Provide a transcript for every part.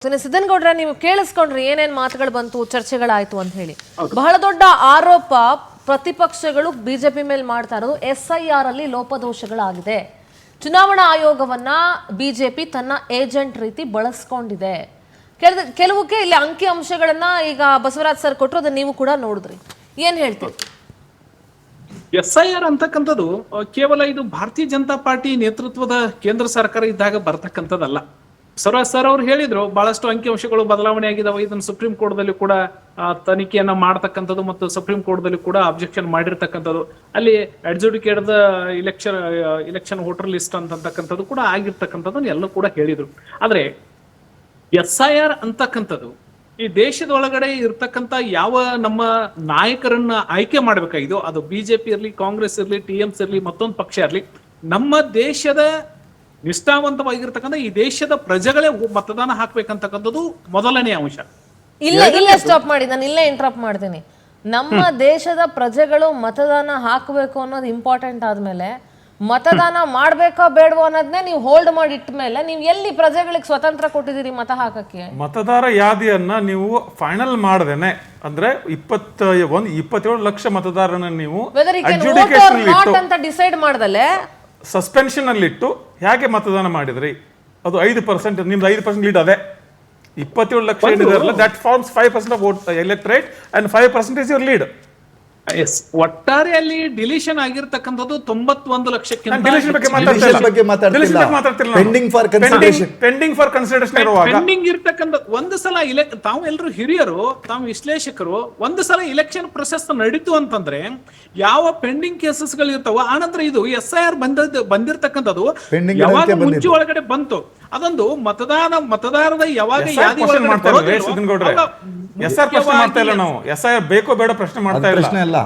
ಸಿದ್ದನಗೌಡ್ರ ನೀವು ಕೇಳಿಸ್ಕೊಂಡ್ರಿ ಏನೇನ್ ಮಾತುಗಳು ಬಂತು ಚರ್ಚೆಗಳಾಯ್ತು ಅಂತ ಹೇಳಿ ಬಹಳ ದೊಡ್ಡ ಆರೋಪ ಪ್ರತಿಪಕ್ಷಗಳು ಬಿಜೆಪಿ ಮೇಲೆ ಮಾಡ್ತಾ ಇರೋದು SIR ಅಲ್ಲಿ ಲೋಪದೋಷಗಳಾಗಿದೆ. ಚುನಾವಣಾ ಆಯೋಗವನ್ನ ಬಿಜೆಪಿ ತನ್ನ ಏಜೆಂಟ್ ರೀತಿ ಬಳಸ್ಕೊಂಡಿದೆ. ಕೆಲವಕ್ಕೆ ಇಲ್ಲಿ ಅಂಕಿ ಅಂಶಗಳನ್ನ ಈಗ ಬಸವರಾಜ್ ಸರ್ ಕೊಟ್ಟರು, ಅದನ್ನ ನೀವು ಕೂಡ ನೋಡಿದ್ರಿ. ಏನ್ ಹೇಳ್ತೀರಿ? SIR ಅಂತಕ್ಕಂಥದ್ದು ಕೇವಲ ಇದು ಭಾರತೀಯ ಜನತಾ ಪಾರ್ಟಿ ನೇತೃತ್ವದ ಕೇಂದ್ರ ಸರ್ಕಾರ ಇದ್ದಾಗ ಬರ್ತಕ್ಕಂಥದ್ದಲ್ಲ. ಬಸವರಾಜ್ ಸರ್ ಅವ್ರು ಹೇಳಿದ್ರು ಬಹಳಷ್ಟು ಅಂಕಿಅಂಶಗಳು ಬದಲಾವಣೆ ಆಗಿದಾವೆ, ಇದನ್ನು ಸುಪ್ರೀಂ ಕೋರ್ಟ್ ದಲ್ಲಿ ಕೂಡ ತನಿಖೆಯನ್ನ ಮಾಡ್ತಕ್ಕಂಥದ್ದು ಮತ್ತು ಸುಪ್ರೀಂ ಕೋರ್ಟ್ ದಲ್ಲಿ ಕೂಡ ಅಬ್ಜೆಕ್ಷನ್ ಮಾಡಿರ್ತಕ್ಕಂಥದ್ದು, ಅಲ್ಲಿ ಅಡ್ಜುಡಿಕೇಟ್ ಇಲೆಕ್ಷನ್ ವೋಟರ್ ಲಿಸ್ಟ್ ಅಂತಕ್ಕಂಥದ್ದು ಕೂಡ ಆಗಿರ್ತಕ್ಕಂಥದ್ದು ಎಲ್ಲ ಕೂಡ ಹೇಳಿದ್ರು. ಆದ್ರೆ SIR ಅಂತಕ್ಕಂಥದ್ದು ಈ ದೇಶದೊಳಗಡೆ ಇರ್ತಕ್ಕಂಥ ಯಾವ ನಮ್ಮ ನಾಯಕರನ್ನ ಆಯ್ಕೆ ಮಾಡ್ಬೇಕಾಗಿದೋ, ಅದು ಬಿಜೆಪಿ ಇರ್ಲಿ, ಕಾಂಗ್ರೆಸ್ ಇರ್ಲಿ, TMC ಇರ್ಲಿ, ಮತ್ತೊಂದು ಪಕ್ಷ ಇರ್ಲಿ, ನಮ್ಮ ದೇಶದ ನಿಷ್ಠಾವಂತವಾಗಿರ್ತಕ್ಕಂಥ ಈ ದೇಶದ ಪ್ರಜೆಗಳೇ ಮತದಾನ ಹಾಕ್ಬೇಕಂತಕ್ಕಂಥದ್ದು ಮೊದಲನೇ ಅಂಶ. ಇಲ್ಲೇ ಸ್ಟಾಪ್ ಮಾಡಿ, ನಾನು ಇಲ್ಲೇ ಇಂಟರಪ್ಟ್ ಮಾಡ್ತೀನಿ. ನಮ್ಮ ದೇಶದ ಪ್ರಜೆಗಳು ಮತದಾನ ಹಾಕಬೇಕು ಅನ್ನೋದು ಇಂಪಾರ್ಟೆಂಟ್ ಆದ್ಮೇಲೆ ಮತದಾನ ಮಾಡ್ಬೇಕೋ ಬೇಡವೋ ಅನ್ನೋದನ್ನೇ ನೀವು ಹೋಲ್ಡ್ ಮಾಡಿ ಇಟ್ಟ ಮೇಲೆ ನೀವು ಎಲ್ಲಿ ಪ್ರಜೆಗಳಿಗೆ ಸ್ವತಂತ್ರ ಕೊಟ್ಟಿದ್ದೀರಿ ಮತ ಹಾಕಕ್ಕೆ? ಮತದಾರ ಯಾದಿಯನ್ನ ನೀವು ಫೈನಲ್ ಮಾಡದೇನೆ ಅಂದ್ರೆ 27 ಲಕ್ಷ ಮತದಾರರನ್ನ ನೀವು ಅಂತ ಡಿಸೈಡ್ ಮಾಡ್ದಲೆ ಸಸ್ಪೆನ್ಷನ್ ಅಲ್ಲಿ ಇಟ್ಟು ಹೇಗೆ ಮತದಾನ ಮಾಡಿದ್ರಿ? ಅದು 5%, ನಿಮ್ದು 5% ಲೀಡ್ ಅದೇ 27 ಲಕ್ಷ ಏನಿದೆ that forms 5% of vote electorate and 5% is your lead. ಒಟ್ಟಾರೆಯಲ್ಲಿ ಡಿಲೀಷನ್ ಆಗಿರ್ತಕ್ಕಂಥದ್ದು 91 ಲಕ್ಷಕ್ಕಿಂತ ಪೆಂಡಿಂಗ್ ಫಾರ್ ಕನ್ಸಿಡರೇಷನ್ ಇರುವಾಗ ಪೆಂಡಿಂಗ್ ಇರ್ತಕ್ಕಂಥ ಒಂದು ಸಲ ತಾವು ಎಲ್ಲರೂ ಹಿರಿಯರು, ತಾವು ವಿಶ್ಲೇಷಕರು, ಒಂದು ಸಲ ಇಲೆಕ್ಷನ್ ಪ್ರೊಸೆಸ್ ನಡೀತು ಅಂತಂದ್ರೆ ಯಾವ ಪೆಂಡಿಂಗ್ ಕೇಸಸ್ ಗಳು ಇರ್ತಾವ ಆನಂತರ ಇದು SIR ಬಂದಿರ್ತಕ್ಕಂಥದ್ದು ಯಾವಾಗ ಮುಂಚೆ ಒಳಗಡೆ ಬಂತು ಅದೊಂದು ಮತದಾರದ ಯಾವಾಗ SIR ಬೇಕೋ ಬೇಡ ಪ್ರಶ್ನೆ ಮಾಡ್ತಾ ಇಲ್ಲ.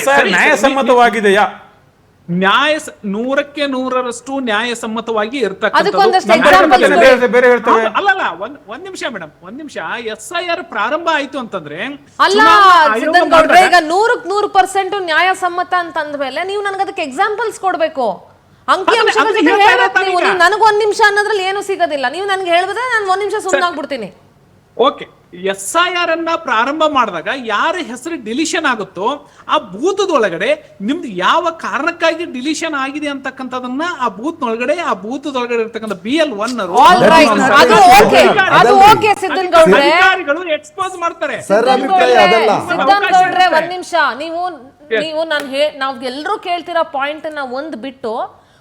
SIR ನ್ಯಾಯಸಮ್ಮತವಾಗಿದೆಯಾ? 100% ನ್ಯಾಯಸಮ್ಮತವಾಗಿ ಅಲ್ಲಲ್ಲ. ಒಂದ್ ನಿಮಿಷ ಮೇಡಮ್, ಒಂದ್ ನಿಮಿಷ. SIR ಪ್ರಾರಂಭ ಆಯ್ತು ಅಂತಂದ್ರೆ ಅಲ್ಲ ಸಿದ್ದನಗೌಡ್ರೆ, ಈಗ 100% ನ್ಯಾಯಸಮ್ಮತ ಅಂತ ಅಂದ್ಮೇಲೆ ನೀವು ನನಗೆ ಅದಕ್ಕೆ ಎಕ್ಸಾಂಪಲ್ಸ್ ಕೊಡ್ಬೇಕು. ಅಂಕಿ ಅಂಶಗಳ ಜೊತೆ ಹೇಳ್ಬೇಕು ನೀವು. ನನಗೆ 1 ನಿಮಿಷ ಅನ್ನೋದ್ರಲ್ಲಿ ಏನು ಸಿಗೋದಿಲ್ಲ. ನೀವು ನನಗೆ ಹೇಳಿದ್ರೆ ನಾನು 1 ನಿಮಿಷ ಸುಮ್ಮನಾಗ್ಬಿಡ್ತೀನಿ. ಓಕೆ, SIR ಅನ್ನ ಪ್ರಾರಂಭ ಮಾಡಿದಾಗ ಯಾರ ಹೆಸರು ಡಿಲೀಷನ್ ಆಗುತ್ತೋ ಆ ಬೂತದೊಳಗಡೆ ನಿಮ್ದು ಯಾವ ಕಾರಣಕ್ಕಾಗಿ ಡಿಲೀಷನ್ ಆಗಿದೆ ಅಂತಕ್ಕಂಥದನ್ನ ಆ ಬೂತ್ನೊಳಗಡೆ ಇರ್ತಕ್ಕಂಥ BL1 ಅಧಿಕಾರಿಗಳು ಎಕ್ಸ್ಪೋಸ್ ಮಾಡ್ತಾರೆ. ಸಿದ್ದನಗೌಡ್ರೆ 1 ನಿಮಿಷ. ನೀವು ನಾವು ಎಲ್ಲರೂ ಕೇಳ್ತಿರೋ ಪಾಯಿಂಟ್ ನ ಒಂದ್ ಬಿಟ್ಟು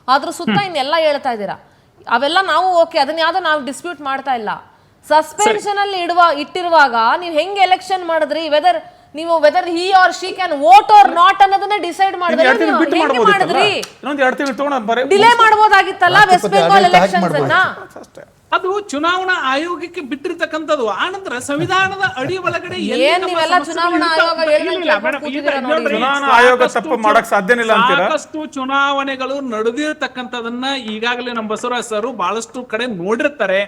ಅದ್ರ ಸುತ್ತ ಇನ್ನೆಲ್ಲ ಹೇಳ್ತಾ ಇದ್ದೀರಾ. ಅವೆಲ್ಲ ನಾವು ಓಕೆ, ಅದನ್ನ ಯಾವ್ದೋ ನಾವು ಡಿಸ್ಪ್ಯೂಟ್ ಮಾಡ್ತಾ ಇಲ್ಲ. ಸಸ್ಪೆನ್ಷನ್ ಅಲ್ಲಿ ಇಟ್ಟಿರುವಾಗ ನೀವು ಹೆಂಗೆ ಎಲೆಕ್ಷನ್ ಮಾಡಿದ್ರಿ? Whether he or she can vote or not ಅನ್ನೋದನ್ನ ಡಿಸೈಡ್ ಮಾಡಿದ್ರಿ. ಡಿಲೇ ಮಾಡಬಹುದಾಗಿತ್ತಲ್ಲ ವೆಸ್ಟ್ ಬೆಂಗಾಲ್ ಎಲೆಕ್ಷನ್ಸ್ ಅನ್ನ. ಅದು ಚುನಾವಣಾ ಆಯೋಗಕ್ಕೆ ಬಿಟ್ಟಿರ್ತಕ್ಕಂಥದ್ದು. ಆನಂತರ ಸಂವಿಧಾನದ ಅಡಿ ಒಳಗಡೆ ಸಾಕಷ್ಟು ಚುನಾವಣೆಗಳು ನಡೆದಿರ್ತಕ್ಕಂಥದನ್ನ ಈಗಾಗಲೇ ನಮ್ಮ ಬಸವರಾಜ್ ಸರ್ ಬಹಳಷ್ಟು ಕಡೆ ನೋಡಿರ್ತಾರೆ,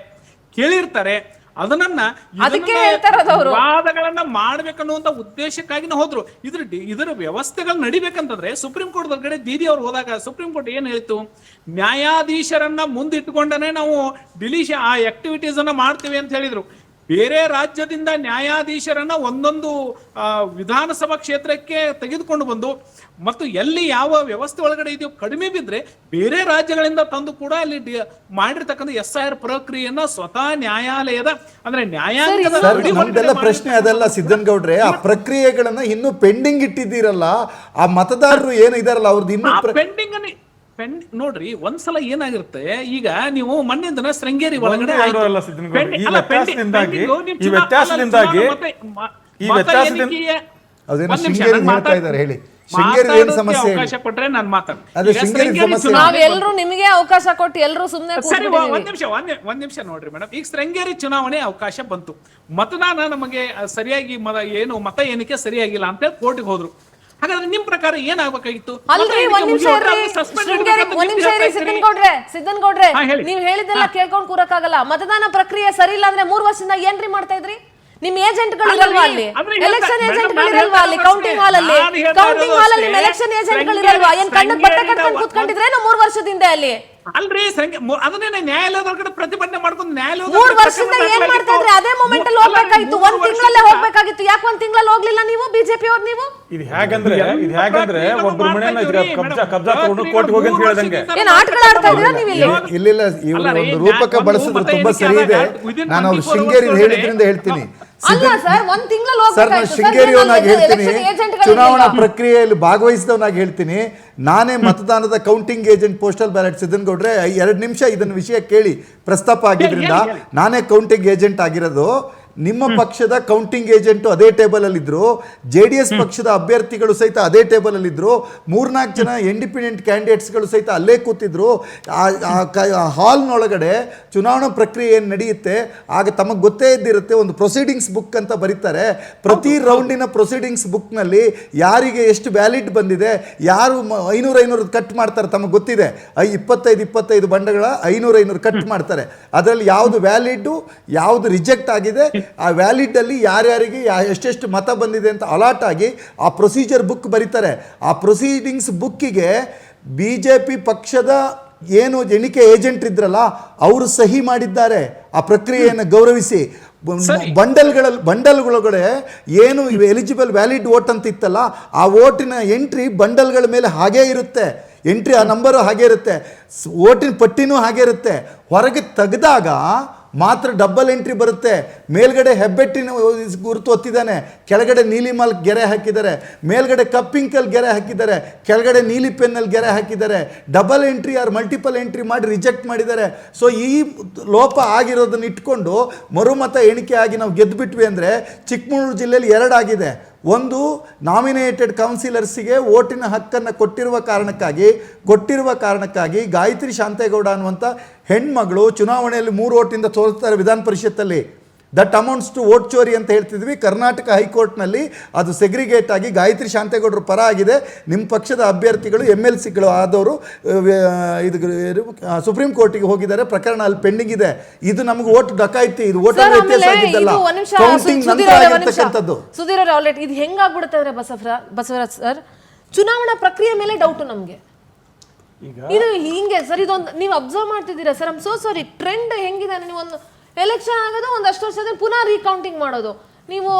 ಕೇಳಿರ್ತಾರೆ. ಅದನ್ನ ವಾದಗಳನ್ನ ಮಾಡ್ಬೇಕನ್ನುವಂತ ಉದ್ದೇಶಕ್ಕಾಗಿ ಹೋದ್ರು. ಇದರ ವ್ಯವಸ್ಥೆಗಳು ನಡಿಬೇಕಂತಂದ್ರೆ ಸುಪ್ರೀಂ ಕೋರ್ಟ್ ಒಳಗಡೆ ದೀದಿ ಅವ್ರು ಹೋದಾಗ ಸುಪ್ರೀಂ ಕೋರ್ಟ್ ಏನ್ ಹೇಳಿತು, ನ್ಯಾಯಾಧೀಶರನ್ನ ಮುಂದಿಟ್ಟುಕೊಂಡನೆ ನಾವು ಡಿಲೀಷನ್ ಆ ಆಕ್ಟಿವಿಟೀಸ್ ಅನ್ನ ಮಾಡ್ತೀವಿ ಅಂತ ಹೇಳಿದ್ರು. ಬೇರೆ ರಾಜ್ಯದಿಂದ ನ್ಯಾಯಾಧೀಶರನ್ನ ಒಂದೊಂದು ವಿಧಾನಸಭಾ ಕ್ಷೇತ್ರಕ್ಕೆ ತೆಗೆದುಕೊಂಡು ಬಂದು ಮತ್ತು ಎಲ್ಲಿ ಯಾವ ವ್ಯವಸ್ಥೆ ಒಳಗಡೆ ಇದೆಯೋ ಕಡಿಮೆ ಬಿದ್ರೆ ಬೇರೆ ರಾಜ್ಯಗಳಿಂದ ತಂದು ಕೂಡ ಅಲ್ಲಿ ಮಾಡಿರ್ತಕ್ಕಂಥ SIR ಪ್ರಕ್ರಿಯೆಯನ್ನ ಸ್ವತಃ ನ್ಯಾಯಾಲಯದ ಅಂದ್ರೆ ನ್ಯಾಯಾಂಗದ ಪ್ರಶ್ನೆ ಅದಲ್ಲ ಸಿದ್ದನಗೌಡ್ರೆ. ಆ ಪ್ರಕ್ರಿಯೆಗಳನ್ನ ಇನ್ನು ಪೆಂಡಿಂಗ್ ಇಟ್ಟಿದ್ದೀರಲ್ಲ, ಆ ಮತದಾರರು ಏನಿದಾರಲ್ಲ ಅವ್ರದ್ದು ಇನ್ನು ಪೆಂಡಿಂಗ್ ನೋಡ್ರಿ. ಒಂದ್ಸಲ ಏನಾಗಿರುತ್ತೆ, ಈಗ ನೀವು ಮೊನ್ನೆ ಶೃಂಗೇರಿ ಒಳಗಡೆ ಅವಕಾಶ ಕೊಟ್ರೆ ನಾನು ನಾವೆಲ್ಲರೂ ನಿಮಗೆ ಅವಕಾಶ ಕೊಟ್ಟು ಎಲ್ಲರೂ ಸುಮ್ಮನೆ ಒಂದ್ ನಿಮಿಷ ನೋಡ್ರಿ ಮೇಡಮ್. ಈಗ ಶೃಂಗೇರಿ ಚುನಾವಣೆ ಅವಕಾಶ ಬಂತು, ಮತದಾನ ನಮಗೆ ಸರಿಯಾಗಿ ಮತ ಎಣಿಕೆ ಸರಿಯಾಗಿಲ್ಲ ಅಂತ ಕೋರ್ಟ್ಗೆ ಹೋದ್ರು. ಹಾಗಾದ್ರೆ ನಿಮ್ ಪ್ರಕಾರ ಏನಾಗಬೇಕಾಗಿತ್ತು? ಸಿದ್ದನಗೌಡ್ರೆ ನೀವ್ ಹೇಳಿದ್ದೆಲ್ಲ ಕೇಳ್ಕೊಂಡ್ ಕೂರಕ್ಕಾಗಲ್ಲ. ಮತದಾನ ಪ್ರಕ್ರಿಯೆ ಸರಿ ಇಲ್ಲ ಅಂದ್ರೆ 3 ವರ್ಷದಿಂದ ಏನ್ರಿ ಮಾಡ್ತಾ ಇದ್ರಿ? ನಿಮ್ ಏಜೆಂಟ್ ಗಳು ಇರಲ್ವಾ ಅಲ್ಲಿ? ಎಲೆಕ್ಷನ್ ಏಜೆಂಟ್ ಗಳು ಇರಲ್ವಾ ಅಲ್ಲಿ? ಕೌಂಟಿಂಗ್ ಹಾಲ್ ಅಲ್ಲಿ ಎಲೆಕ್ಷನ್ ಏಜೆಂಟ್ ಗಳು ಇರಲ್ವಾ? ಏನ್ ಕಣ್ಣಕ್ಕೆ ಬಟ್ಟೆ ಕಟ್ಕೊಂಡು ಕೂತ್ಕೊಂಡಿದ್ರೆ 3 ವರ್ಷದಿಂದ ಅಲ್ಲಿ ಅಲ್ರಿ ಅದನ್ನೇ ನ್ಯಾಯಾಲಯದೊಳಗಡೆ ಪ್ರತಿಭಟನೆ ಮಾಡ್ಕೊಂಡು ನ್ಯಾಯಾಲಯದ 3 ವರ್ಷದಿಂದ ಏನ್ ಮಾಡ್ತಾ ಇದ್ರಿ? ಅದೇ ಮೂಮೆಂಟ್ ಅಲ್ಲಿ ಹೋಗ್ಬೇಕಾಗಿತ್ತು, 1 ತಿಂಗಳಲ್ಲೇ ಹೋಗ್ಬೇಕಾಗಿತ್ತು. ಯಾಕೆ 1 ತಿಂಗಳಲ್ಲಿ ಹೋಗ್ಲಿಲ್ಲ ನೀವು ಬಿಜೆಪಿ ಅವ್ರು? ನೀವು ಇದು ಹೇಗಂದ್ರೆ ಒಬ್ರು ಮನೆಯನ್ನ ಕಬ್ಜಾ ತಗೊಂಡು ಕೋರ್ಟ್ಗೆ ಹೋಗಿ ಅಂತ ಹೇಳ್ದಂಗೆ ಏನ್ ಆಟಗಳು ಆಡ್ತಾ ಇದ್ದೀರಾ ನೀವು ಇಲ್ಲಿ? ಇಲ್ಲ ಇವರು ಒಂದು ರೂಪಕ ಬಳಸಿದ್ರು ತುಂಬಾ ಸರಿ ಇದೆ. ನಾನು ಅವ್ರು ಶೃಂಗೇರಿ ಹೇಳಿದ್ರಿಂದ ಹೇಳ್ತೀನಿ ಅಲ್ಲ ಸರ್, 1 ತಿಂಗಳಲ್ಲಿ ಸರ್, ನಾನು ಹೋಗ್ಬೇಕಾಗಿತ್ತು. ಶೃಂಗೇರಿಯವನಾಗಿ ಹೇಳ್ತೀನಿ, ಚುನಾವಣಾ ಪ್ರಕ್ರಿಯೆಯಲ್ಲಿ ಭಾಗವಹಿಸಿದವನಾಗಿ ಹೇಳ್ತೀನಿ. ನಾನೇ ಮತದಾನದ ಕೌಂಟಿಂಗ್ ಏಜೆಂಟ್ ಪೋಸ್ಟಲ್ ಬ್ಯಾಲೆಟ್. ಸಿದ್ದನಗೌಡ್ರೆ 2 ನಿಮಿಷ ಇದನ್ನ ವಿಷಯ ಕೇಳಿ. ಪ್ರಸ್ತಾಪ ಆಗಿದ್ರಿಂದ ನಾನೇ ಕೌಂಟಿಂಗ್ ಏಜೆಂಟ್ ಆಗಿರೋದು. ನಿಮ್ಮ ಪಕ್ಷದ ಕೌಂಟಿಂಗ್ ಏಜೆಂಟು ಅದೇ ಟೇಬಲ್ ಅಲ್ಲಿ ಇದ್ರು, JDS ಪಕ್ಷದ ಅಭ್ಯರ್ಥಿಗಳು ಸಹಿತ ಅದೇ ಟೇಬಲ್ ಅಲ್ಲಿ ಇದ್ರು, 3-4 ಜನ ಇಂಡಿಪೆಂಡೆಂಟ್ ಕ್ಯಾಂಡಿಡೇಟ್ಸ್ಗಳು ಸಹಿತ ಅಲ್ಲೇ ಕೂತಿದ್ರು. ಹಾಲ್ನೊಳಗಡೆ ಚುನಾವಣಾ ಪ್ರಕ್ರಿಯೆ ಏನು ನಡೆಯುತ್ತೆ ಆಗ ತಮಗೆ ಗೊತ್ತೇ ಇದ್ದಿರುತ್ತೆ. ಒಂದು ಪ್ರೊಸೀಡಿಂಗ್ಸ್ ಬುಕ್ ಅಂತ ಬರೀತಾರೆ. ಪ್ರತಿ ರೌಂಡಿನ ಪ್ರೊಸೀಡಿಂಗ್ಸ್ ಬುಕ್ನಲ್ಲಿ ಯಾರಿಗೆ ಎಷ್ಟು ವ್ಯಾಲಿಡ್ ಬಂದಿದೆ, ಯಾರು 500 ಕಟ್ ಮಾಡ್ತಾರೆ ತಮಗೆ ಗೊತ್ತಿದೆ. 25 ಬಂಡಗಳ 500 ಕಟ್ ಮಾಡ್ತಾರೆ. ಅದರಲ್ಲಿ ಯಾವುದು ವ್ಯಾಲಿಡ್ಡು ಯಾವುದು ರಿಜೆಕ್ಟ್ ಆಗಿದೆ, ಆ ವ್ಯಾಲಿಡ್ ಅಲ್ಲಿ ಯಾರ್ಯಾರಿಗೆ ಎಷ್ಟೆಷ್ಟು ಮತ ಬಂದಿದೆ ಅಂತ ಅಲಾಟ್ ಆಗಿ ಆ ಪ್ರೊಸೀಜರ್ ಬುಕ್ ಬರೀತಾರೆ. ಆ ಪ್ರೊಸೀಡಿಂಗ್ಸ್ ಬುಕ್ಕಿಗೆ ಬಿಜೆಪಿ ಪಕ್ಷದ ಏನು ಎಣಿಕೆ ಏಜೆಂಟ್ ಇದ್ರಲ್ಲ ಅವರು ಸಹಿ ಮಾಡಿದ್ದಾರೆ. ಆ ಪ್ರಕ್ರಿಯೆಯನ್ನು ಗೌರವಿಸಿ ಬಂಡಲ್ಗಳೊಳಗಡೆ ಏನು ಎಲಿಜಿಬಲ್ ವ್ಯಾಲಿಡ್ ವೋಟ್ ಅಂತ ಇತ್ತಲ್ಲ, ಆ ವೋಟಿನ ಎಂಟ್ರಿ ಬಂಡಲ್ಗಳ ಮೇಲೆ ಹಾಗೇ ಇರುತ್ತೆ. ಎಂಟ್ರಿ ಆ ನಂಬರು ಹಾಗೇ ಇರುತ್ತೆ, ವೋಟಿನ ಪಟ್ಟಿನೂ ಹಾಗೇ ಇರುತ್ತೆ. ಹೊರಗೆ ತೆಗೆದಾಗ ಮಾತ್ರ ಡಬಲ್ ಎಂಟ್ರಿ ಬರುತ್ತೆ. ಮೇಲ್ಗಡೆ ಹೆಬ್ಬೆಟ್ಟಿನ ಗುರುತು ಒತ್ತಿದ್ದಾನೆ, ಕೆಳಗಡೆ ನೀಲಿಮಲ್ ಗೆರೆ ಹಾಕಿದ್ದಾರೆ, ಮೇಲ್ಗಡೆ ಕಪ್ಪಿಂಕಲ್ಲಿ ಗೆರೆ ಹಾಕಿದ್ದಾರೆ, ಕೆಳಗಡೆ ನೀಲಿ ಪೆನ್ನಲ್ಲಿ ಗೆರೆ ಹಾಕಿದ್ದಾರೆ. Double entry are multiple entry ಮಾಡಿ ರಿಜೆಕ್ಟ್ ಮಾಡಿದ್ದಾರೆ. ಸೊ ಈ ಲೋಪ ಆಗಿರೋದನ್ನ ಇಟ್ಕೊಂಡು ಮರುಮತ ಎಣಿಕೆ ಆಗಿ ನಾವು ಗೆದ್ದುಬಿಟ್ವಿ ಅಂದರೆ ಚಿಕ್ಕಮಗಳೂರು ಜಿಲ್ಲೆಯಲ್ಲಿ 2 ಆಗಿದೆ. ಒಂದು, ನಾಮಿನೇಟೆಡ್ ಕೌನ್ಸಿಲರ್ಸಿಗೆ ವೋಟಿನ ಹಕ್ಕನ್ನು ಕೊಟ್ಟಿರುವ ಕಾರಣಕ್ಕಾಗಿ ಗಾಯತ್ರಿ ಶಾಂತೇಗೌಡ ಅನ್ನುವಂಥ ಹೆಣ್ಮಗಳು ಚುನಾವಣೆಯಲ್ಲಿ 3 ವೋಟಿಂದ ಸೋಲ್ತಾರೆ ವಿಧಾನ ಪರಿಷತ್ತಲ್ಲಿ. ದಟ್ ಅಮೌಂಟ್ಸ್ ಟು ವೋಟ್ ಚೋರಿ ಅಂತ ಹೇಳ್ತಿದ್ವಿ. ಕರ್ನಾಟಕ ಹೈಕೋರ್ಟ್ನಲ್ಲಿ ಅದು ಸೆಗ್ರಿಗೇಟ್ ಆಗಿ ಗಾಯತ್ರಿ ಶಾಂತೇಗೌಡರ ಪರ ಆಗಿದೆ. ನಿಮ್ಮ ಪಕ್ಷದ ಅಭ್ಯರ್ಥಿಗಳು MLCಗಳು ಆದವರು ಇದು ಸುಪ್ರೀಂ ಕೋರ್ಟಿಗೆ ಹೋಗಿದ್ದಾರೆ. ಪ್ರಕರಣ ಅಲ್ಲಿ ಪೆಂಡಿಂಗ್ ಇದೆ. ಇದು ನಮಗೆ ವೋಟ್ ಡಕಾಯಿತಿ, ಇದು ವೋಟರ್ ವ್ಯತ್ಯಾಸ ಆಗಿದ್ದಲ್ಲ, ಕೌಂಟಿಂಗ್ ನಂತರ ಆಗಿರ್ತಕ್ಕಂಥದ್ದು. ಸುಧೀರ್ ಅವರೇ, ಆಲ್ರೆಡಿ ಇದು ಹೆಂಗಾಗ್ಬಿಡುತ್ತೆ ಅಂದ್ರೆ ಬಸವರಾಜ್ ಸರ್, ಚುನಾವಣಾ ಪ್ರಕ್ರಿಯೆ ಮೇಲೆ ಡೌಟ್ ನಮ್ಗೆ. ಇದು ಹಿಂಗೆ ಸರ್, ಇದೊಂದು ನೀವು ಅಬ್ಸರ್ವ್ ಮಾಡ್ತಿದ್ದೀರಾ ಸರ್? ಸೋ ಸಾರಿ, ಟ್ರೆಂಡ್ ಹೆಂಗಿದೆ? ನೀವು ಒಂದು ಎಲೆಕ್ಷನ್ ಆಗೋದು ಒಂದಷ್ಟು ವರ್ಷದ ಪುನಃ ರೀಕೌಂಟಿಂಗ್ ಮಾಡೋದು. ನೀವು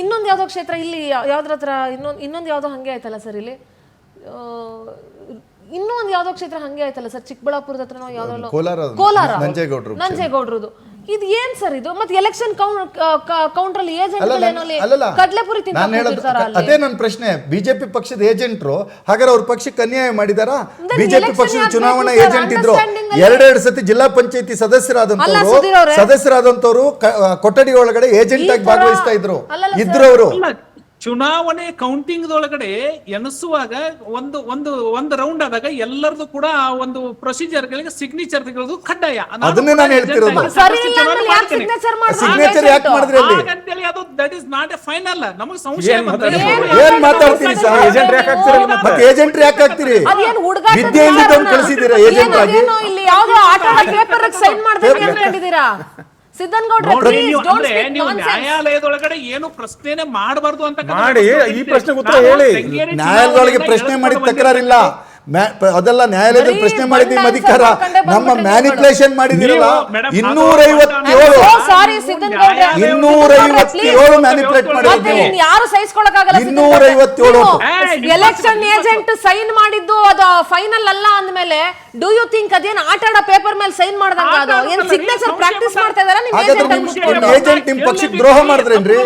ಇನ್ನೊಂದು ಯಾವುದೋ ಕ್ಷೇತ್ರ ಇಲ್ಲಿ ಯಾವ್ದ್ರ ಹತ್ರ ಇನ್ನೊಂದು ಯಾವುದೋ ಹಂಗೆ ಆಯ್ತಲ್ಲ ಸರ್, ಇಲ್ಲಿ ಇನ್ನೂ ಒಂದು ಯಾವುದೋ ಕ್ಷೇತ್ರ ಹಂಗೆ ಆಯ್ತಲ್ಲ ಸರ್, ಚಿಕ್ಕಬಳ್ಳಾಪುರದ ಹತ್ರ ಯಾವ್ದೋ ಕೋಲಾರ ನಂಜೇಗೌಡ್ರದು. ಇದು ಏನ್ ಸರ್ ಇದು? ಮತ್ತೆ ಎಲೆಕ್ಷನ್ ಕೌಂಟರ್ ಏಜೆಂಟ್ ಕಡ್ಲೆಪುರಿ ಅದೇ ನನ್ನ ಪ್ರಶ್ನೆ. ಬಿಜೆಪಿ ಪಕ್ಷದ ಏಜೆಂಟ್ರು ಹಾಗಾದ್ರೆ ಅವ್ರ ಪಕ್ಷಕ್ಕೆ ಅನ್ಯಾಯ ಮಾಡಿದಾರಾ? ಬಿಜೆಪಿ ಪಕ್ಷದ ಚುನಾವಣಾ ಏಜೆಂಟ್ ಇದ್ರು, 2 ಸತಿ ಜಿಲ್ಲಾ ಪಂಚಾಯತಿ ಸದಸ್ಯರಾದಂತವ್ರು ಕೊಠಡಿ ಒಳಗಡೆ ಏಜೆಂಟ್ ಆಗಿ ಭಾಗವಹಿಸ್ತಾ ಇದ್ರು ಅವರು. ಚುನಾವಣೆ ಕೌಂಟಿಂಗ್ ಒಳಗಡೆ ಎಣಿಸುವಾಗ ಒಂದು ರೌಂಡ್ ಆದಾಗ ಎಲ್ಲರದು ಕೂಡ ಒಂದು ಪ್ರೊಸೀಜರ್ ಗಳಿಗೆ ಸಿಗ್ನೇಚರ್ ತೆಗೆದು ಕಡ್ಡಾಯ. ಅದನ್ನೇ ನಾನು ಹೇಳ್ತಿರೋದು. ಸಿಗ್ನೇಚರ್ ಯಾಕೆ ಮಾಡಿದ್ರಿ ಅಲ್ಲಿ? ಅದು that is not A final. ನಮಗೆ ಸಂಶಯ ಏನ್ ಮಾತಾಡ್ತೀರಿ ಸರ್? ಏಜೆಂಟ್ ಯಾಕೆ ಆಗ್ತೀರಿ? ಮತ್ತೆ ಏಜೆಂಟ್ ಯಾಕೆ ಆಗ್ತೀರಿ? ವಿದ್ಯೆ ಇಲ್ಲದವ್ರು ಕಳಿಸಿದ್ದೀರಾ ಏಜೆಂಟ್ ಆಗಿ? ಇಲ್ಲಿ ಯಾವ್ದೋ ಆಟ ಪೇಪರ್ ಸೈನ್ ಮಾಡ್ಬೇಕು ಅನ್ಕೊಂಡಿದ್ದೀರಾ? ನೀವು ನ್ಯಾಯಾಲಯದೊಳಗಡೆ ಏನು ಪ್ರಶ್ನೆ ಮಾಡಬಾರ್ದು ಅಂತ ಮಾಡಿ ಈ ಪ್ರಶ್ನೆ ಉತ್ತರ ಹೇಳಿ. ನ್ಯಾಯಾಲಯದೊಳಗೆ ಪ್ರಶ್ನೆ ಮಾಡಿದ ತಕರಾರಿಲ್ಲ, ಅದೆಲ್ಲ ನ್ಯಾಯಾಲಯದಲ್ಲಿ ಪ್ರಶ್ನೆ ಮಾಡಿದ್ವಿ. ಅಧಿಕಾರ ನಮ್ಮ ಮ್ಯಾನಿಪುಲೇಷನ್ ಮಾಡಿದಿರಲ್ಲ, 257 ಮ್ಯಾನಿಪುಲೇಟ್ ಮಾಡಿದ್ವಿ. 257 ಎಲೆಕ್ಷನ್ ಏಜೆಂಟ್ ಸೈನ್ ಮಾಡಿದ್ದು ಅದು ಫೈನಲ್ ಅಲ್ಲ ಅಂದ್ಮೇಲೆ ಡೂ ಯು ಥಿಂಕ್ ಅದೇನು ಆಟ ಆಡೋ ಪೇಪರ್ ಮೇಲೆ ಸೈನ್ ಮಾಡ್ದಂಗ? ಅದು ಏನು ಸಿಗ್ನೇಚರ್ ಪ್ರಾಕ್ಟೀಸ್ ಮಾಡ್ತಾ ಇದಾರ? ಏಜೆಂಟ್ ನಿಮ್ ಪಕ್ಷಕ್ಕೆ ದ್ರೋಹ ಮಾಡಿದ್ರೇನ್ರಿ?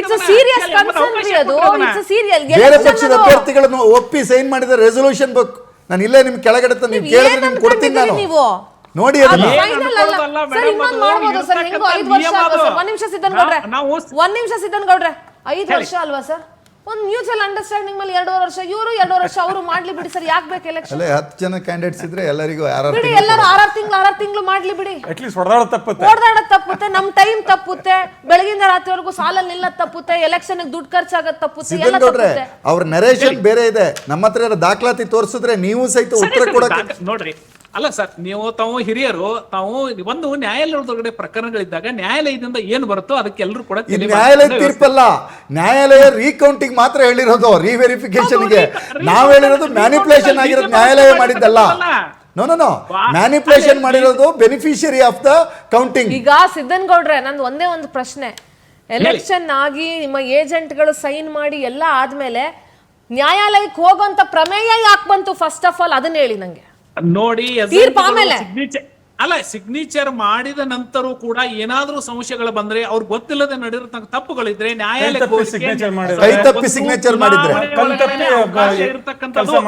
ಇಟ್ಸ್ ಅ ಸೀರಿಯಸ್ ಕನ್ಸರ್ನ್ ರೀ ಅದು. It's a serious. ಬೇರೆ ಪಕ್ಷದ ಅಭ್ಯರ್ಥಿಗಳನ್ನು ಒಪ್ಪಿ ಸೈನ್ ಮಾಡಿದ ರೆಸಲ್ಯೂಷನ್ ಬುಕ್ ನಾನು ಇಲ್ಲೇ ನಿಮ್ ಕೆಳಗಡೆ ನೀವು ಕೇಳಿದ್ರೆ ನಿಮ್ಗೆ ಕೊಡ್ತೀನಿ ನಾನು. ನೋಡಿ ಅದನ್ನ. ಸರ್ ಇನ್ನೊಂದು ಮಾಡ್ಬೋದು ಸರ್, ಹೆಂಗೋ 5 ವರ್ಷ ಅಲ್ವಾ ಸರ್? 1 ನಿಮಿಷ ಸಿದ್ದನ್ ಗೌಡ್ರೆ 5 ವರ್ಷ ಅಲ್ವಾ ಸರ್? ಒಂದು ಮ್ಯೂಚುವಲ್ ಅಂಡರ್ಸ್ಟ್ಯಾಂಡಿಂಗ್ ಮೇಲೆ 2 ವರ್ಷ ಇವರು 2 ವರ್ಷ ಅವರು ಮಾಡ್ಲಿ ಬಿಡಿ ಸರ್. ಯಾಕೆ ಬೇಕು ಎಲೆಕ್ಷನ್? 10 ಜನ ಕ್ಯಾಂಡಿಡೇಟ್ಸ್ ಇದ್ರೆ ಎಲ್ಲರಿಗೂ ಬಿಡಿ, ಎಲ್ಲರೂ 6 ತಿಂಗಳು ಮಾಡ್ಲಿ ಬಿಡಿ. ಅಟ್ಲೀಸ್ಟ್ ಹೊಡೆದಾಡೋದು ತಪ್ಪುತ್ತೆ, ನಮ್ ಟೈಮ್ ತಪ್ಪುತ್ತೆ, ಬೆಳಗಿಂದ ರಾತ್ರಿವರೆಗೂ ಸಾಲಲ್ಲಿ ನಿಲ್ಲದ್ ತಪ್ಪುತ್ತೆ, ಎಲೆಕ್ಷನ್ ದುಡ್ಡು ಖರ್ಚಾಗದ್ ತಪ್ಪುತ್ತೆ, ಎಲ್ಲ ತಪ್ಪುತ್ತೆ. ಅವ್ರ ನರೇಷನ್ ಬೇರೆ ಇದೆ. ನಮ್ಮ ಹತ್ರ ದಾಖಲಾತಿ ತೋರಿಸಿದ್ರೆ ನೀವು ಸಹಿತ ಉತ್ತರ ಕೊಡಕ್ಕೆ ನೋಡ್ರಿ. ಅಲ್ಲ ಸರ್, ತಾವು ಹಿರಿಯರು, ತಾವು ಒಂದು ನ್ಯಾಯಾಲಯದೊಳಗಡೆ ಪ್ರಕರಣಗಳಿದ್ದಾಗ ನ್ಯಾಯಾಲಯದಿಂದ ಏನು ಬರುತ್ತೋ ಅದಕ್ಕೆ ಎಲ್ಲರೂ ಕೂಡ ನ್ಯಾಯಾಲಯ ತೀರ್ಪಲ್ಲ, ನ್ಯಾಯಾಲಯ ರೀಕೌಂಟಿಂಗ್ ಮಾತ್ರ ಹೇಳಿರೋದು, ರಿವೆರಿಫಿಕೇಶನ್ಗೆ. ನಾವ್ ಹೇಳಿರೋದು ಮ್ಯಾನಿಪುಲೇಷನ್ ಆಗಿರೋದು ನ್ಯಾಯಾಲಯ ಮಾಡಿದ್ದಲ್ಲ. ನೋ ಮ್ಯಾನಿಪುಲೇಷನ್ ಮಾಡಿರೋದು ಬೆನಿಫಿಷಿಯರಿ ಆಫ್ ದ ಕೌಂಟಿಂಗ್. ಈಗ ಸಿದ್ದನಗೌಡ್ರೆ ನಂದು ಒಂದೇ ಒಂದು ಪ್ರಶ್ನೆ, ಎಲೆಕ್ಷನ್ ಆಗಿ ನಿಮ್ಮ ಏಜೆಂಟ್ಗಳು ಸೈನ್ ಮಾಡಿ ಎಲ್ಲ ಆದ್ಮೇಲೆ ನ್ಯಾಯಾಲಯಕ್ಕೆ ಹೋಗುವಂತ ಪ್ರಮೇಯ ಯಾಕೆ ಬಂತು? ಫಸ್ಟ್ ಆಫ್ ಆಲ್ ಅದನ್ನ ಹೇಳಿ ನಂಗೆ. ನೋಡಿ ತೀರ್ಪು ಆಮೇಲೆ? ಸಿಗ್ನೇಚರ್ ಮಾಡಿದ ನಂತರ ಕೂಡ ಏನಾದ್ರೂ ಸಂಶಯಗಳು ಬಂದ್ರೆ ಅವ್ರಿಗೆ ಗೊತ್ತಿಲ್ಲದೆ ನಡೆದಿರತಕ್ಕ ತಪ್ಪುಗಳಿದ್ರೆ ನ್ಯಾಯಾಲಯಕ್ಕೆ ಹೋಗಿ ಸಿಗ್ನೇಚರ್ ಮಾಡಿದ್ರೆ, ಕೈ ತಪ್ಪಿ ಸಿಗ್ನೇಚರ್ ಮಾಡಿದ್ರೆ, ಇರತಕ್ಕಂಥದ್ದು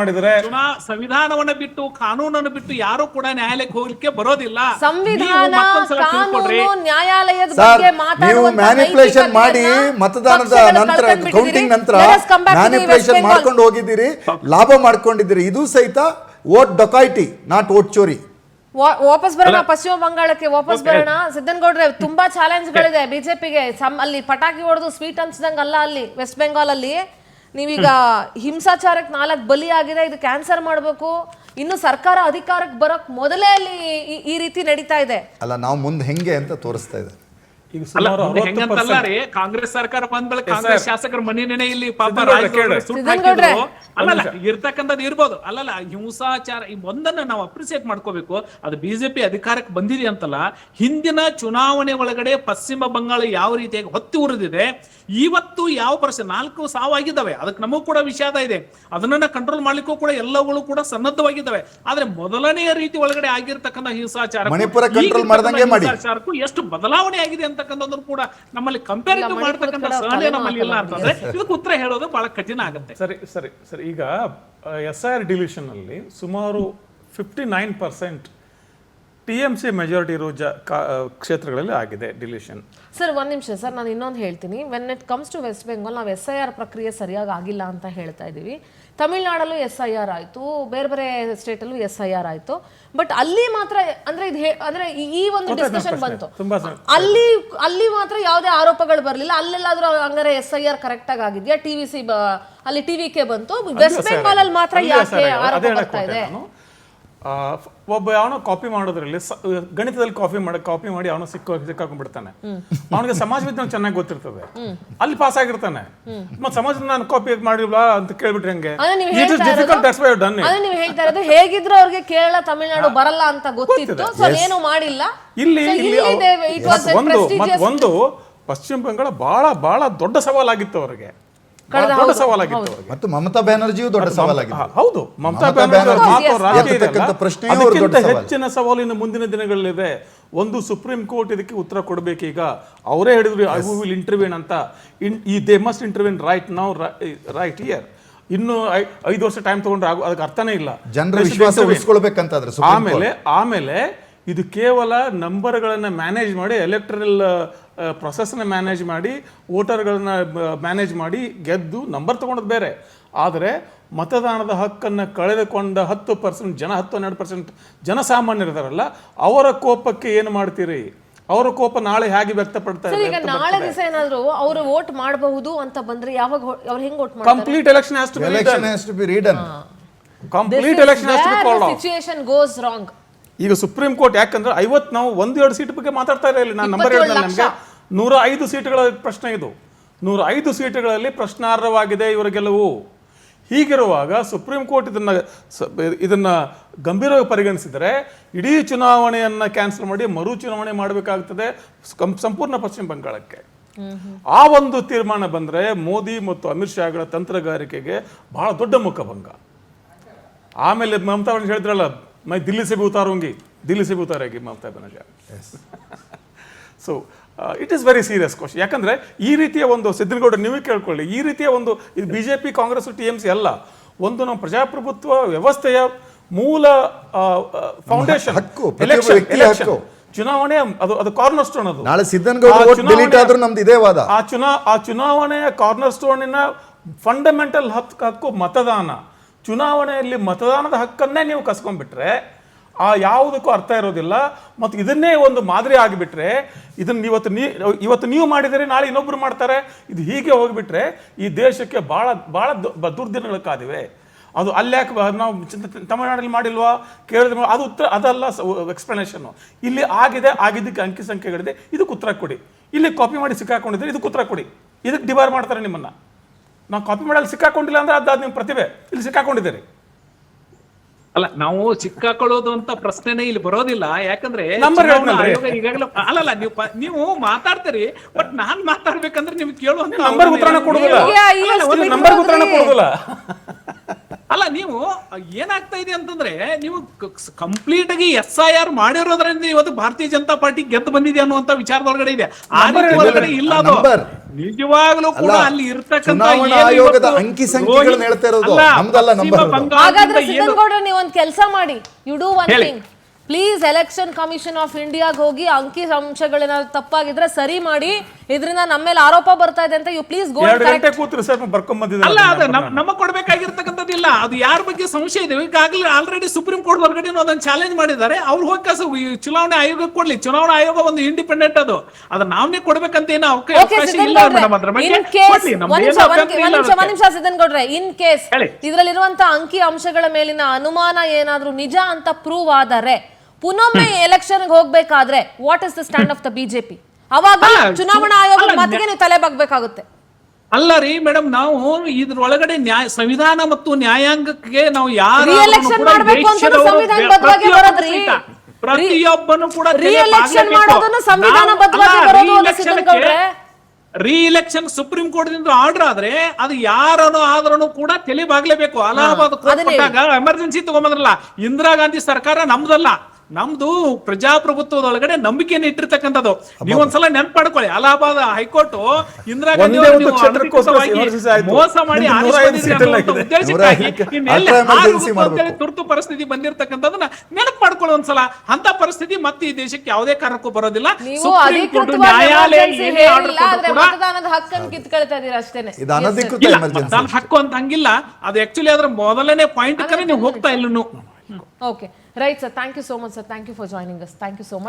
ಸಂವಿಧಾನವನ್ನ ಬಿಟ್ಟು ಕಾನೂನನ್ನು ಬಿಟ್ಟು ಯಾರು ಕೂಡ ನ್ಯಾಯಾಲಯಕ್ಕೆ ಹೋಗ್ಲಿಕ್ಕೆ ಬರೋದಿಲ್ಲ. ಸಂವಿಧಾನ, ಕಾನೂನು, ನ್ಯಾಯಾಲಯದ ಸರ್ ಬಗ್ಗೆ ನೀವು ಮಾತಾಡುವಂತ ಮ್ಯಾನಿಪುಲೇಷನ್ ನೈತಿಕತೆಯನ್ನ ಮಾಡಿ ಮತದಾನದ ಪಕ್ಷಗಳು ನಂತರ ಕಳ್ಕೊಂಡ್ಬಿಟ್ಟಿದ್ದೀರಿ. ಕೌಂಟಿಂಗ್ ನಂತರ Let us come back to the manipulation West Bengal. ಮಾಡ್ಕೊಂಡು ಹೋಗಿದ್ದೀರಿ, ಲಾಭ ಮಾಡ್ಕೊಂಡಿದ್ದೀರಿ. ಇದು ಸಹಿತ ವೋಟ್ ಡೊಕಾಯಿಟಿ, ನಾಟ್ ವೋಟ್ ಚೋರಿ. ವಾಪಸ್ ಬರೋಣ, ಪಶ್ಚಿಮ ಬಂಗಾಳಕ್ಕೆ ವಾಪಸ್ ಬರೋಣ. ಸಿದ್ದನಗೌಡ್ರೆ, ತುಂಬಾ ಚಾಲೆಂಜ್ ಗಳಿದೆ ಬಿಜೆಪಿಗೆ. ಅಲ್ಲಿ ಪಟಾಕಿ ಹೊಡೆದು ಸ್ವೀಟ್ ಅನ್ಸ್ದಂಗ ಅಲ್ಲ, ಅಲ್ಲಿ ವೆಸ್ಟ್ ಬೆಂಗಾಲ್ ಅಲ್ಲಿ ನೀವೀಗ ಹಿಂಸಾಚಾರಕ್ಕೆ 4 ಬಲಿ ಆಗಿದೆ, ಇದು ಕ್ಯಾನ್ಸರ್ ಮಾಡಬೇಕು. ಇನ್ನು ಸರ್ಕಾರ ಅಧಿಕಾರಕ್ಕೆ ಬರೋಕ್ ಮೊದಲೇ ಅಲ್ಲಿ ಈ ರೀತಿ ನಡೀತಾ ಇದೆ. ಅಲ್ಲ, ನಾವು ಮುಂದೆ ಹೆಂಗೆ ಅಂತ ತೋರಿಸ್ತಾ ಇದೆ. ಈಗ ಅಲ್ಲ, ಸುಮಾರು ಮುಂದೆ ಹೆಂಗಂತಲ್ಲ ರೀ, ಕಾಂಗ್ರೆಸ್ ಸರ್ಕಾರ ಬಂದ್ಮೇಲೆ ಕಾಂಗ್ರೆಸ್ ಶಾಸಕರ ಮನೆನೇ ಇಲ್ಲಿ ಪಾಪ ರಾಜ್ಯದವ್ರು ಸುಟ್ಟು ಹಾಕಿದ್ರು. ಅಲ್ಲಲ್ಲ ಇರ್ತಕ್ಕಂಥದ್ದು ಇರ್ಬೋದು. ಅಲ್ಲಲ್ಲ ಹಿಂಸಾಚಾರ ಒಂದನ್ನ ನಾವು ಅಪ್ರಿಸಿಯೇಟ್ ಮಾಡ್ಕೋಬೇಕು. ಅದು ಬಿಜೆಪಿ ಅಧಿಕಾರಕ್ಕೆ ಬಂದಿದೆ ಅಂತಲ್ಲ, ಹಿಂದಿನ ಚುನಾವಣೆ ಒಳಗಡೆ ಪಶ್ಚಿಮ ಬಂಗಾಳ ಯಾವ ರೀತಿಯಾಗಿ ಹೊತ್ತಿ ಉರಿದಿದೆ, ಇವತ್ತು ಯಾವ ಪರಿಸ್ಥಿತಿ 4 ಸಾವಾಗಿದ್ದಾವೆ. ಅದಕ್ಕೆ ನಮಗೂ ಕೂಡ ವಿಷಾದ ಇದೆ. ಅದನ್ನ ಕಂಟ್ರೋಲ್ ಮಾಡ್ಲಿಕ್ಕೂ ಕೂಡ ಎಲ್ಲಗಳು ಕೂಡ ಸನ್ನದ್ಧವಾಗಿದ್ದಾವೆ. ಆದ್ರೆ ಮೊದಲನೆಯ ರೀತಿ ಒಳಗಡೆ ಆಗಿರ್ತಕ್ಕಂಥ ಹಿಂಸಾಚಾರ, ಮಣಿಪುರ ಕಂಟ್ರೋಲ್ ಮಾಡ್ದಂಗೆ ಮಾಡಿ ಎಷ್ಟು ಬದಲಾವಣೆ ಆಗಿದೆ ಅಂತಕ್ಕಂಥದ್ದು ಕೂಡ ನಮ್ಮಲ್ಲಿ ಕಂಪೇರಿಟಿವ್ ಮಾಡ್ತಕ್ಕಂಥ ಸಹನೆ ನಮ್ಮಲ್ಲಿ ಇಲ್ಲ ಅಂತಂದ್ರೆ ಇದಕ್ಕೆ ಉತ್ತರ ಹೇಳೋದು ಬಹಳ ಕಠಿಣ ಆಗುತ್ತೆ. ಸರಿ ಸರಿ ಸರಿ ಈಗ SIR ಡಿಲಿಷನ್ ಅಲ್ಲಿ ಸುಮಾರು 59% TMC ಮೆಜಾರಿಟಿ ಇರೋ ಕ್ಷೇತ್ರಗಳಲ್ಲಿ ಆಗಿದೆ ಡಿಲಿಷನ್. ಸರ್ ಒಂದ್ ನಿಮಿಷ ಸರ್, ನಾನು ಇನ್ನೊಂದು ಹೇಳ್ತೀನಿ. When it comes to West Bengal, ನಾವು SIR ಪ್ರಕ್ರಿಯೆ ಸರಿಯಾಗಿ ಆಗಿಲ್ಲ ಅಂತ ಹೇಳ್ತಾ ಇದೀವಿ. ತಮಿಳ್ನಾಡಲ್ಲೂ SIR ಆಯ್ತು, ಬೇರೆ ಬೇರೆ ಸ್ಟೇಟಲ್ಲೂ SIR ಆಯ್ತು. ಬಟ್ ಅಲ್ಲಿ ಮಾತ್ರ ಅಂದ್ರೆ ಅಂದ್ರೆ ಈ ಒಂದು ಡಿಸ್ಕಷನ್ ಬಂತು, ಅಲ್ಲಿ ಮಾತ್ರ ಯಾವುದೇ ಆರೋಪಗಳು ಬರಲಿಲ್ಲ. ಅಲ್ಲೆಲ್ಲಾದ್ರೂ ಹಂಗಾರೆ SIR ಕರೆಕ್ಟ್ ಆಗಿ ಆಗಿದ್ಯಾ? TVC ಅಲ್ಲಿ TVK ಬಂತು, ವೆಸ್ಟ್ ಬೆಂಗಾಲ್ ಅಲ್ಲಿ ಮಾತ್ರ ಯಾಕೆ ಆರೋಪ ಬರ್ತಾ ಇದೆ? ಒಬ್ಬ ಯಾವನೋ ಕಾಪಿ ಮಾಡೋದ್ರಲ್ಲಿ ಗಣಿತದಲ್ಲಿ ಕಾಪಿ ಮಾಡಿ ಅವನು ಸಿಕ್ಕಾಕೊಂಡ್ಬಿಡ್ತಾನೆ. ಅವನಿಗೆ ಸಮಾಜ ವಿಜ್ಞಾನ ಚೆನ್ನಾಗಿ ಗೊತ್ತಿರ್ತದೆ, ಅಲ್ಲಿ ಪಾಸ್ ಆಗಿರ್ತಾನೆ. ಮತ್ತೆ ಸಮಾಜ ನಾನು ಕಾಪಿ ಮಾಡಿಲ್ವಾ ಅಂತ ಕೇಳ್ಬಿಟ್ರೆ ಹಂಗೆ ನೀವು ಹೇಳ್ತಾ ಇರೋದು ಹೇಗಿದ್ರು ಅವ್ರಿಗೆ ಕೇರಳ ತಮಿಳ್ನಾಡು ಬರಲ್ಲ ಅಂತ ಗೊತ್ತಿತ್ತು, ಸೊ ಏನು ಮಾಡಿಲ್ಲ. ಇಲ್ಲಿ ಒಂದು ಪಶ್ಚಿಮ ಬಂಗಾಳ ಬಹಳ ಬಹಳ ದೊಡ್ಡ ಸವಾಲಾಗಿತ್ತು ಅವರಿಗೆ, ದೊಡ್ಡ ಸವಾಲಾಗಿತ್ತು ಅವರಿಗೆ. ಮತ್ತು ಮಮತಾ ಬ್ಯಾನರ್ಜಿಯು ದೊಡ್ಡ ಸವಾಲಾಗಿತ್ತು. ಹೌದು, ಮಮತಾ ಬ್ಯಾನರ್ಜಿ ಪ್ರಶ್ನೆಯೂ ಅದಕ್ಕಿಂತ ಹೆಚ್ಚಿನ ಸವಾಲಿನ ಮುಂದಿನ ದಿನಗಳಲ್ಲಿದೆ. ಒಂದು ಸುಪ್ರೀಂ ಕೋರ್ಟ್ ಇದಕ್ಕೆ ಉತ್ತರ ಕೊಡಬೇಕೀಗ. ಅವರೇ ಹೇಳಿದ್ರು ಐ ವಿಲ್ ಇಂಟರ್ವ್ಯೂನ್ ಅಂತ. They must ಇಂಟರ್ವ್ಯೂನ್ right now, right here. ಇನ್ನು 5 ವರ್ಷ ಟೈಮ್ ತಗೊಂಡ್ರೆ ಅದಕ್ಕೆ ಅರ್ಥನೇ ಇಲ್ಲ. ಜನರ ವಿಶ್ವಾಸ ಉಳಿಸ್ಕೊಳ್ಬೇಕಂತಾದ್ರೆ ಆಮೇಲೆ ಇದು ಕೇವಲ ನಂಬರ್ಗಳನ್ನು ಮ್ಯಾನೇಜ್ ಮಾಡಿ, ಎಲೆಕ್ಟ್ರಲ್ ಪ್ರೊಸೆಸ್ನ ಮ್ಯಾನೇಜ್ ಮಾಡಿ, ವೋಟರ್ಗಳನ್ನ ಮ್ಯಾನೇಜ್ ಮಾಡಿ ಗೆದ್ದು ನಂಬರ್ ತಗೊಂಡದ್ದು ಬೇರೆ. ಆದರೆ ಮತದಾನದ ಹಕ್ಕನ್ನು ಕಳೆದುಕೊಂಡ 10% ಜನ, 12% ಜನಸಾಮಾನ್ಯರಿದಾರಲ್ಲ, ಅವರ ಕೋಪಕ್ಕೆ ಏನು ಮಾಡ್ತೀರಿ? ಅವರ ಕೋಪ ನಾಳೆ ಹೇಗೆ ವ್ಯಕ್ತಪಡ್ತಾರೆ? ಈಗ ನಾಳೆ ದಿವಸ ಏನಾದ್ರು ಅವರು ವೋಟ್ ಮಾಡಬಹುದು ಅಂತ ಬಂದ್ರೆ ಯಾವಾಗ ಅವ್ರು ಹೆಂಗ್ ವೋಟ್ ಮಾಡ್ತಾರೆ? Complete election has to be redone. Complete election has to be called off. Situation goes wrong. ಈಗ ಸುಪ್ರೀಂ ಕೋರ್ಟ್ ಯಾಕಂದ್ರೆ 50 ನಾವು 1-2 ಸೀಟ್ ಬಗ್ಗೆ ಮಾತಾಡ್ತಾ ಇಲ್ಲ. ನಾನು ನಂಬರ್ ಹೇಳಿದ್ರೆ ನಮಗೆ 105 ಸೀಟ್ಗಳ ಪ್ರಶ್ನೆ ಇದು. 105 ಸೀಟ್ಗಳಲ್ಲಿ ಪ್ರಶ್ನಾರ್ಹವಾಗಿದೆ ಇವರ ಗೆಲುವು. ಹೀಗಿರುವಾಗ ಸುಪ್ರೀಂ ಕೋರ್ಟ್ ಇದನ್ನ ಗಂಭೀರವಾಗಿ ಪರಿಗಣಿಸಿದರೆ ಇಡೀ ಚುನಾವಣೆಯನ್ನ ಕ್ಯಾನ್ಸಲ್ ಮಾಡಿ ಮರು ಚುನಾವಣೆ ಮಾಡಬೇಕಾಗ್ತದೆ ಸಂಪೂರ್ಣ ಪಶ್ಚಿಮ ಬಂಗಾಳಕ್ಕೆ. ಆ ಒಂದು ತೀರ್ಮಾನ ಬಂದ್ರೆ ಮೋದಿ ಮತ್ತು ಅಮಿತ್ ಶಾಗಳ ತಂತ್ರಗಾರಿಕೆಗೆ ಬಹಳ ದೊಡ್ಡ ಮುಖಭಂಗ. ಆಮೇಲೆ ಮಮತಾ ಬ್ಯಾನರ್ಜಿ ಹೇಳಿದ್ರಲ್ಲ, ಮೈ ದಿಲ್ಲಿ ಸೆ ಭಿ ಉತಾರೂಂಗಿ, ದಿಲ್ಲಿ ಸೆ ಭಿ ಉತಾರೇಗಿ Mamata Banerjee. So it is very serious question. ಯಾಕಂದ್ರೆ ಈ ರೀತಿಯ ಒಂದು, ಸಿದ್ದನಗೌಡ ನೀವೇ ಕೇಳ್ಕೊಳ್ಳಿ, ಈ ರೀತಿಯ ಒಂದು ಇದು BJP, ಕಾಂಗ್ರೆಸ್, TMC ಅಲ್ಲ, ಒಂದು ನಮ್ಮ ಪ್ರಜಾಪ್ರಭುತ್ವ ವ್ಯವಸ್ಥೆಯ ಮೂಲ ಫೌಂಡೇಶನ್ ಎಲೆಕ್ಷನ್, ಚುನಾವಣೆ. ಅದು ಕಾರ್ನರ್ ಸ್ಟೋನ್. ಅದು ನಾಳೆ ಸಿದ್ದನಗೌಡ ಡಿಲೀಟ್ ಆದ್ರೂ ನಮ್ದು ಇದೇ ವಾದ. ಆ ಚುನಾವಣೆಯ ಕಾರ್ನರ್ ಸ್ಟೋನಿನ ಫಂಡಮೆಂಟಲ್ ಹಕ್ಕು ಮತದಾನ. ಚುನಾವಣೆಯಲ್ಲಿ ಮತದಾನದ ಹಕ್ಕನ್ನೇ ನೀವು ಕಸ್ಕೊಂಡ್ಬಿಟ್ರೆ ಯಾವುದಕ್ಕೂ ಅರ್ಥ ಇರೋದಿಲ್ಲ. ಮತ್ತು ಇದನ್ನೇ ಒಂದು ಮಾದರಿ ಆಗಿಬಿಟ್ರೆ, ಇದನ್ನ ಇವತ್ತು ನೀವು ಮಾಡಿದರೆ ನಾಳೆ ಇನ್ನೊಬ್ರು ಮಾಡ್ತಾರೆ. ಇದು ಹೀಗೆ ಹೋಗಿಬಿಟ್ರೆ ಈ ದೇಶಕ್ಕೆ ಬಹಳ ಬಹಳ ದುರ್ದಿನಗಳು ಕಾದಿವೆ. ಅದು ಅಲ್ಯಾಕೆ ನಾವು ತಮಿಳುನಾಡಲ್ಲಿ ಮಾಡಿಲ್ವಾ, ಕೇಳಿದ್ರೆ ಅದು ಉತ್ತರ ಅದಲ್ಲ ಎಕ್ಸ್ಪ್ಲನೇಷನ್. ಇಲ್ಲಿ ಆಗಿದ್ದಕ್ಕೆ ಅಂಕಿ ಸಂಖ್ಯೆಗಳಿದೆ, ಇದಕ್ಕೆ ಉತ್ತರ ಕೊಡಿ. ಇಲ್ಲಿ ಕಾಪಿ ಮಾಡಿ ಸಿಕ್ಕಾಕೊಂಡಿದ್ರೆ ಇದಕ್ಕೆ ಉತ್ತರ ಕೊಡಿ. ಇದಕ್ಕೆ ಡಿಬಾರ್ ಮಾಡ್ತಾರೆ ನಿಮ್ಮನ್ನ. ನಾವು ಕಾಪಿ ಮಾಡಲ್ಲಿ ಸಿಕ್ಕಾಕೊಂಡಿಲ್ಲ ಅಂದ್ರೆ ಅದು ನಿಮ್ಮ ಪ್ರತಿಭೆ, ಇಲ್ಲಿ ಸಿಕ್ಕಾಕೊಂಡಿದ್ದೀರಿ. ಅಲ್ಲ ನಾವು ಸಿಕ್ಕಾಕೊಳ್ಳೋದು ಅಂತ ಪ್ರಶ್ನೆನೇ ಇಲ್ಲಿ ಬರೋದಿಲ್ಲ. ಯಾಕಂದ್ರೆ Number ಚುನಾವಣಾ ಹೇಳ್ದ್ನಲ್ರಿ. ಆಯೋಗ ಈಗಾಗಲೇ ಅಲ್ಲಲ್ಲ ನೀವು ಮಾತಾಡ್ತೀರಿ, ಬಟ್ ನಾನ್ ಮಾತಾಡ್ಬೇಕಂದ್ರೆ ನಿಮ್ಗೆ ಕೇಳುವಂತ ನಂಬರ್ ಉತ್ತರನ ಕೊಡುದಿಲ್ಲ. ನಿಮ್ಗೆ IAS ನಂಬರ್ ಉತ್ತರನ ಕೊಡುದಿಲ್ಲ. ಅಲ್ಲ ನೀವು ಏನಾಗ್ತಾ ಇದೆ ಅಂತಂದ್ರೆ ನೀವು ಕಂಪ್ಲೀಟ್ ಆಗಿ SIR ಮಾಡಿರೋದ್ರಿಂದ ಇವತ್ತು ಭಾರತೀಯ ಜನತಾ ಪಾರ್ಟಿ ಗೆದ್ದು ಬಂದಿದೆ ಅನ್ನುವಂತ ವಿಚಾರದೊಳಗಡೆ ಇದೆ. ಆ ರೀತಿ ಒಳಗಡೆ ಇಲ್ಲ ಅದು. ನಂಬರ್. ನಿಜವಾಗ್ಲೂ ಕೂಡ ಅಲ್ಲ, ಅಲ್ಲಿ ಇರ್ತಕ್ಕಂಥ ಚುನಾವಣಾ ಏನು ಆಯೋಗದ ಇವತ್ತು ಅಂಕಿ ಸಂಖ್ಯೆಗಳನ್ನ ಹೇಳ್ತಾ ಇರೋದು, ಅಲ್ಲ, ನಮ್ದಲ್ಲ ಪಶ್ಚಿಮ ನಂಬರ್ ಅದು. ಬಂಗಾಳದಿಂದ ಹಾಗಾದ್ರೆ ಏನು- ಸಿದ್ದನಗೌಡ್ರೆ ನೀವು ಒಂದ್ ಕೆಲಸ ಮಾಡಿ, ಯು ಡೂ ಒನ್ ಹೇಳಿ. Thing, please election commission of ಇಂಡಿಯಾಗ್ ಹೋಗಿ ಅಂಕಿ ಅಂಶಗಳೇನಾದ್ರು ತಪ್ಪಾಗಿದ್ರೆ ಸರಿ ಮಾಡಿ, ಇದರಿಂದ ನಮ್ಮ ಮೇಲೆ ಆರೋಪ ಬರ್ತಾ ಇದೆ ಅಂತ ಯು ಪ್ಲೀಸ್ ಗೋ 2 ಗಂಟೆ ಕೂತ್ ರಿಸರ್ಚ್ ಬರ್ಕೊಂಡ್ ಅಲ್ಲ ಅದು ಬಂದಿದ್ದಾರೆ. ನಮಗ್ ಕೊಡ್ಬೇಕಾಗಿರ್ತಕ್ಕಂಥದ್ದಿಲ್ಲ. ಅದು ಯಾರ ಬಗ್ಗೆ ಸಂಶಯ ಇದೆ ಈಗಾಗಲೇ ಆಲ್ರೆಡಿ ಸುಪ್ರೀಂ ಕೋರ್ಟ್ ಹೊರಗಡೆ ಅದನ್ನ ಚಾಲೆಂಜ್ ಮಾಡಿದ್ದಾರೆ. ಅವ್ರು ಹೋಗಿ ಚುನಾವಣಾ ಆಯೋಗಕ್ಕೆ ಕೊಡ್ಲಿ. ಚುನಾವಣಾ ಆಯೋಗ ಒಂದು ಇಂಡಿಪೆಂಡೆಂಟ್ ಅದು, ಅದನ್ನ ನಾವೇ ಕೊಡ್ಬೇಕಂತ ಏನೋ ಓಕೆ ಅವಕಾಶ ಇಲ್ಲ ಮೇಡಮ್. ಅದ್ರ ಬಗ್ಗೆ ಕೊಡ್ಲಿ, ನಮ್ದು ಏನು ಅಭ್ಯಂತರ ಇಲ್ಲ ಅದಕ್ಕೆ. ನಿಮಿಷ ಸಿದ್ದನಗೌಡ್ರೆ, ಇನ್ ಕೇಸ್ ಹೇಳಿ. ಇದ್ರಲ್ಲಿರುವಂತ ಅಂಕಿ ಅಂಶಗಳ ಮೇಲಿನ ಅನುಮಾನ ಏನಾದ್ರೂ ನಿಜ ಅಂತ ಪ್ರೂವ್ ಆದರೆ ಪುನೊಮ್ಮೆ ಎಲೆಕ್ಷನ್ ಹೋಗ್ಬೇಕಾದ್ರೆ what is the stand of the BJP? ಅವಾಗ ಅಲ್ಲ, ಚುನಾವಣಾ ಆಯೋಗದ ಅಲ್ಲ, ಮಾತಿಗೆ ನೀವು ತಲೆ ಬಾಗ್ಬೇಕಾಗುತ್ತೆ. ಅಲ್ಲ ರೀ ಮೇಡಮ್, ನಾವು ಇದ್ರೊಳಗಡೆ ಸಂವಿಧಾನ ಮತ್ತು ನ್ಯಾಯಾಂಗಕ್ಕೆ ನಾವು ಯಾರು Re-election ಮಾಡ್ಬೇಕು ಅಂತ ಸಂವಿಧಾನಬದ್ಧವಾಗಿ ಬರೋದ್ರಿ. ಪ್ರತಿಯೊಬ್ಬನು ಕೂಡ Re-election ಮಾಡೋದನ್ನು ಸಂವಿಧಾನಬದ್ಧವಾಗಿ ಬರೋದು ಅಲ್ಲ ಸಿದ್ದನಗೌಡ್ರೆ. ರೀ-ಎಲೆಕ್ಷನ್ ಸುಪ್ರೀಂ ಕೋರ್ಟ್ ದಿಂದ ಆರ್ಡರ್ ಆದ್ರೆ ಅದು ಯಾರನ್ನು ಆದ್ರೂ ಕೂಡ ತಲೆಬಾಗ್ಲೇಬೇಕು. ಅಲಹಾಬಾದ್ ಕೋರ್ಟ್ ಅದನ್ನೇ ಕೊಟ್ಟಾಗ ಎಮರ್ಜೆನ್ಸಿ ತಗೊಂಬಂದ್ರಲ್ಲ, ಇಂದಿರಾ ಗಾಂಧಿ ಸರ್ಕಾರ ನಮ್ದಲ್ಲ, ನಮ್ದು ಪ್ರಜಾಪ್ರಭುತ್ವದೊಳಗಡೆ ನಂಬಿಕೆಯನ್ನು ಇಟ್ಟಿರ್ತಕ್ಕಂಥದ್ದು. ನೀವೊಂದ್ಸಲ ನೆನ್ಪು ಮಾಡ್ಕೊಳ್ಳಿ, ಅಲಹಾಬಾದ್ ಹೈಕೋರ್ಟ್ ಇಂದಿರಾ ಗಾಂಧಿ ಒಂದೇ ಒಂದು ನೀವು ಕ್ಷೇತ್ರಕ್ಕೋಸ್ಕರ ಅನಧಿಕೃತವಾಗಿ emergency ಆಯ್ತು. ಮೋಸ ಮಾಡಿ ನಿಮ್ದು ಆರಿಸಿ 105 ಬಂದಿದ್ದೀರಿ ಸೀಟಲ್ಲಿ ಅನ್ನುವಂಥ ಆಗಿದೆ. ಉದ್ದೇಶಕ್ಕಾಗಿ 105 ಇನ್ನೆಲ್ಲ ultra emergency ಹಾರುವುದು ಅಂತೇಳಿ ಮಾಡ್ಬೇಕು. ತುರ್ತು ಪರಿಸ್ಥಿತಿ ಬಂದಿರತಕ್ಕಂಥದನ್ನ ನೆನಪು ಮಾಡ್ಕೊಳ್ಳೋ ಒಂದ್ಸಲ. ಅಂತ ಪರಿಸ್ಥಿತಿ ಮತ್ತೆ ಈ ದೇಶಕ್ಕೆ ಯಾವುದೇ ಕಾರಣಕ್ಕೂ ಬರೋದಿಲ್ಲ. ನೀವು ಸುಪ್ರೀಂ ಕೋರ್ಟ್ ಅಧಿಕೃತವಾಗಿ ನ್ಯಾಯಾಲಯ emergency ಏನೇ ಆರ್ಡರ್ ಹೇಳಿಲ್ಲ, ಆದ್ರೆ ಕೊಟ್ಟರು ಕೂಡ ಮತದಾನದ ಹಕ್ಕನ್ನು ಕಿತ್ಕೊಳ್ತಾ ಇದೀರ ಅಷ್ಟೇನೆ. ಇದು ಅನಧಿಕೃತ ಇಲ್ಲ, ಎಮರ್ಜೆನ್ಸಿ. ಮತದಾನ ಹಕ್ಕು ಅಂತ ಹಂಗಿಲ್ಲ. ಅದು ಆಕ್ಚುಲಿ ಅದ್ರ ಮೊದಲನೇ ಪಾಯಿಂಟ್ ನೀವು ಹೋಗ್ತಾ ಇಲ್ಲ. Okay right sir, thank you so much sir, thank you for joining us, thank you so much.